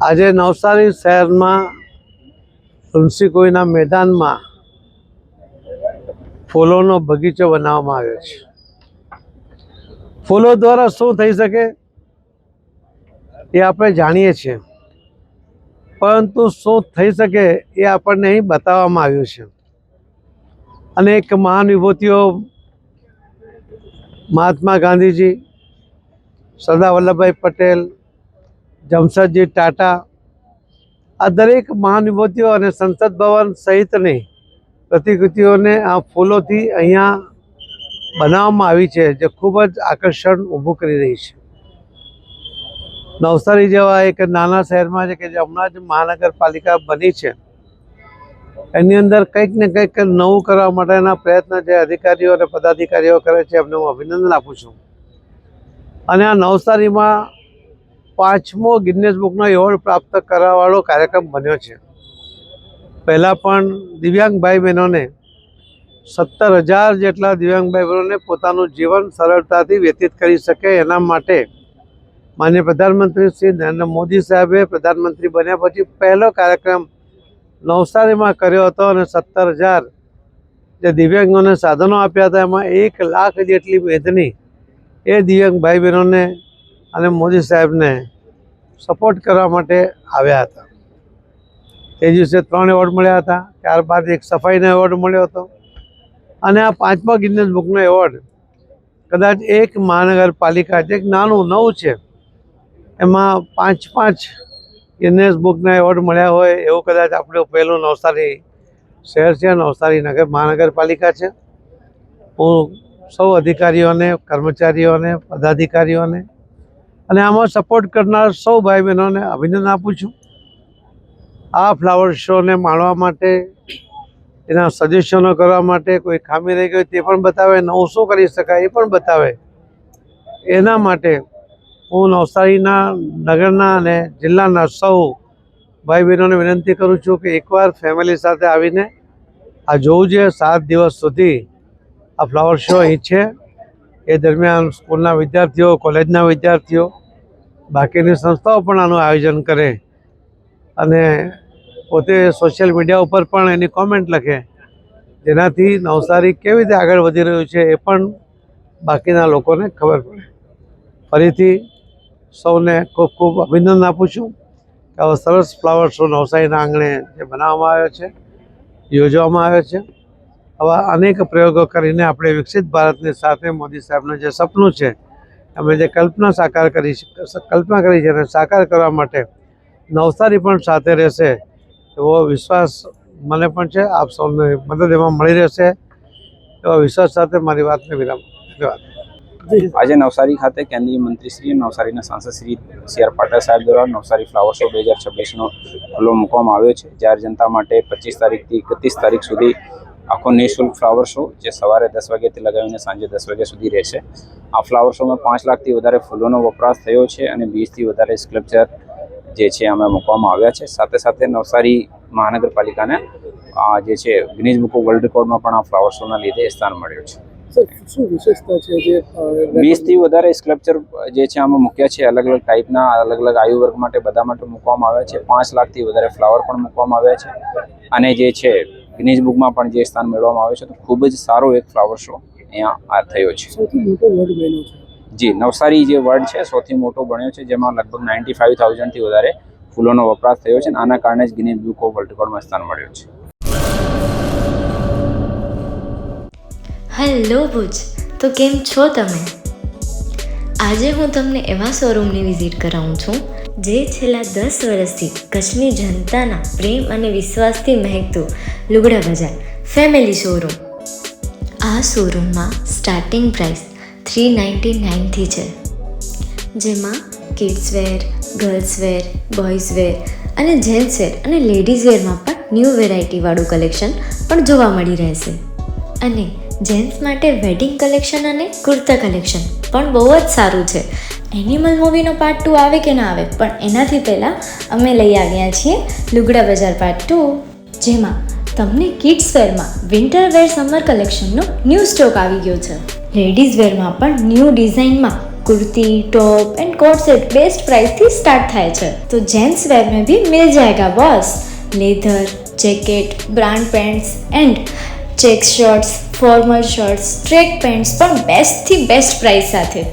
આજે નવસારી શહેરમાં તુલસીકોઈના મેદાનમાં ફૂલોનો બગીચો બનાવવામાં આવ્યો છે. ફૂલો દ્વારા શું થઈ શકે એ આપણે જાણીએ છીએ, પરંતુ શું થઈ શકે એ આપણને અહીં બતાવવામાં આવ્યું છે. અનેક મહાન વિભૂતિઓ મહાત્મા ગાંધીજી, સરદાર વલ્લભભાઈ પટેલ, જમશેદજી ટાટા, આ દરેક મહાન વિભૂતિઓ અને સંસદ ભવન સહિતની પ્રતિકૃતિઓને આ ફૂલોથી અહીંયા બનાવવામાં આવી છે, જે ખૂબ જ આકર્ષણ ઊભું કરી રહી છે. નવસારી જેવા એક નાના શહેરમાં છે કે જે હમણાં જ મહાનગરપાલિકા બની છે, એની અંદર કંઈક ને કંઈક નવું કરવા માટેના પ્રયત્ન જે અધિકારીઓ અને પદાધિકારીઓ કરે છે એમને હું અભિનંદન આપું છું. અને આ નવસારીમાં 5મો ગિનિસ બુકનો એવોર્ડ પ્રાપ્ત કરવાવાળો કાર્યક્રમ બન્યો છે. પહેલાં પણ દિવ્યાંગ ભાઈ બહેનોને 17,000 જેટલા દિવ્યાંગ ભાઈ બહેનોને પોતાનું જીવન સરળતાથી વ્યતીત કરી શકે એના માટે માનનીય પ્રધાનમંત્રી શ્રી નરેન્દ્ર મોદી સાહેબે પ્રધાનમંત્રી બન્યા પછી પહેલો કાર્યક્રમ નવસારીમાં કર્યો હતો અને 17,000 જે દિવ્યાંગોને સાધનો આપ્યા હતા, એમાં 1 લાખ જેટલી મેદની એ દિવ્યાંગ ભાઈ બહેનોને અને મોદી સાહેબને સપોર્ટ કરવા માટે આવ્યા હતા. તે દિવસે 3 એવોર્ડ મળ્યા હતા. ત્યારબાદ એક સફાઈનો એવોર્ડ મળ્યો હતો. અને આ 5મા ગિનિસ બુકનો એવોર્ડ કદાચ એક મહાનગરપાલિકા જે એક નાનું નવું છે એમાં 5 ગિનિસ બુકના એવોર્ડ મળ્યા હોય એવું કદાચ આપણું પહેલું નવસારી શહેર છે, નવસારી મહાનગરપાલિકા છે. હું સૌ અધિકારીઓને, કર્મચારીઓને, પદાધિકારીઓને અને આમાં સપોર્ટ કરનાર સૌ ભાઈ બહેનોને અભિનંદન આપું છું. આ ફ્લાવર શોને માણવા માટે, એના સજેશનો કરવા માટે, કોઈ ખામી રહી ગઈ તે પણ બતાવે, નવું શું કરી શકાય એ પણ બતાવે. એના માટે હું નવસારીના નગરના અને જિલ્લાના સૌ ભાઈ બહેનોને વિનંતી કરું છું કે એકવાર ફેમિલી સાથે આવીને આ જોવું જોઈએ. 7 દિવસ સુધી આ ફ્લાવર શો અહીં છે. એ દરમિયાન સ્કૂલના વિદ્યાર્થીઓ, કોલેજના વિદ્યાર્થીઓ, બાકીની સંસ્થાઓ પણ આનું આયોજન કરે અને પોતે સોશિયલ મીડિયા ઉપર પણ એની કોમેન્ટ લખે, જેનાથી નવસારી કેવી રીતે આગળ વધી રહ્યું છે એ પણ બાકીના લોકોને ખબર પડે. ફરીથી સૌને ખૂબ ખૂબ અભિનંદન આપું છું કે આવો સરસ ફ્લાવર શો નવસારીના આંગણે જે બનાવવામાં આવ્યો છે, યોજવામાં આવ્યો છે. આવા અનેક પ્રયોગો કરીને આપણે વિકસિત ભારતની સાથે મોદી સાહેબનું જે સપનું છે, અમે જે કલ્પના કરી છે એને સાકાર કરવા માટે નવસારી પણ સાથે રહેશે એવો વિશ્વાસ મને પણ છે. આપ સૌને મદદ એમાં મળી રહેશે એવા વિશ્વાસ સાથે મારી વાતને વિરામ. ધન્યવાદ. આજે નવસારી ખાતે કેન્દ્રીય મંત્રી શ્રી સાંસદ શ્રી સી આર પાટીલ સાહેબ દ્વારા નવસારી ફ્લાવર શો 2026નો ખુલ્લો મૂકવામાં આવ્યો છે. જાહેર જનતા માટે 25 તારીખથી 31 તારીખ સુધી આખો નિઃશુલ્ક ફ્લાવર શો જે સવારે 10 વાગ્યાથી લગાવીને સાંજે 10 વાગ્યા સુધી રહેશે. આ ફ્લાવર શોમાં 5 લાખથી વધારે ફૂલોનો વપરાશ થયો છે અને 20થી વધારે સ્કલ્પચર જે છે અમે મૂકવામાં આવ્યા છે. સાથે સાથે નવસારી મહાનગરપાલિકાને જે છે ગિનિસ બુક ઓફ વર્લ્ડ રેકોર્ડમાં પણ આ ફ્લાવર શોના લીધે સ્થાન મળ્યું છે. શું વિશેષતા છે જે 20થી વધારે સ્કલ્પચર જે છે આમાં મૂક્યા છે. અલગ અલગ ટાઈપના, અલગ અલગ આયુ વર્ગ માટે બધા માટે મૂકવામાં આવ્યા છે. 5 લાખથી વધારે ફ્લાવર પણ મૂકવામાં આવ્યા છે અને જે છે ગિનિસ બુકમાં પણ જે સ્થાન મેળવવામાં આવ્યું છે. તો ખૂબ જ સારો એક ફ્લાવર શો અહીંયા આ થયો છે. સૌથી મોટો વર્ડ બન્યો છે. જી, નવસારી જે વર્ડ છે સૌથી મોટો બન્યો છે, જેમાં લગભગ 95,000થી વધારે ફૂલોનો વપરાશ થયો છે અને આના કારણે જ ગિનિસ બુક ઓફ વર્લ્ડ રેકોર્ડમાં સ્થાન મળ્યું છે. હેલો ભુજ, તો કેમ છો તમે? આજે હું તમને એવા શોરૂમની વિઝિટ કરાવું છું જે છેલ્લા 10 વર્ષથી કચ્છની જનતાના પ્રેમ અને વિશ્વાસથી મહેકતું લુગડા બજાર ફેમિલી શોરૂમ. આ શોરૂમમાં સ્ટાર્ટિંગ પ્રાઇસ 399થી છે, જેમાં kids wear, girls wear, boys wear અને જેન્ટ્સ વેર અને લેડીઝ વેરમાં પણ ન્યૂ વેરાયટીવાળું કલેક્શન પણ જોવા મળી રહેશે. અને જેન્ટ્સ માટે વેડિંગ કલેક્શન અને કુર્તા કલેક્શન પણ બહુ જ સારું છે. એનિમલ મૂવીનો પાર્ટ 2 આવે કે ના આવે, પણ એનાથી પહેલાં અમે લઈ આવ્યા છીએ લુગડા બજાર પાર્ટ 2, જેમાં તમને કિડ્સ વેરમાં વિન્ટર વેર સમર કલેક્શનનો ન્યૂ સ્ટોક આવી ગયો છે. લેડીઝ વેરમાં પણ ન્યૂ ડિઝાઇનમાં kurti top and coat set best price थी स्टार्ट थाय छे। तो जेंट्स वेयर में भी मिल जाएगा boss. Leather jacket brand pants and check shirts formal shirts track pants पर बेस्ट थी बेस्ट प्राइस साथे।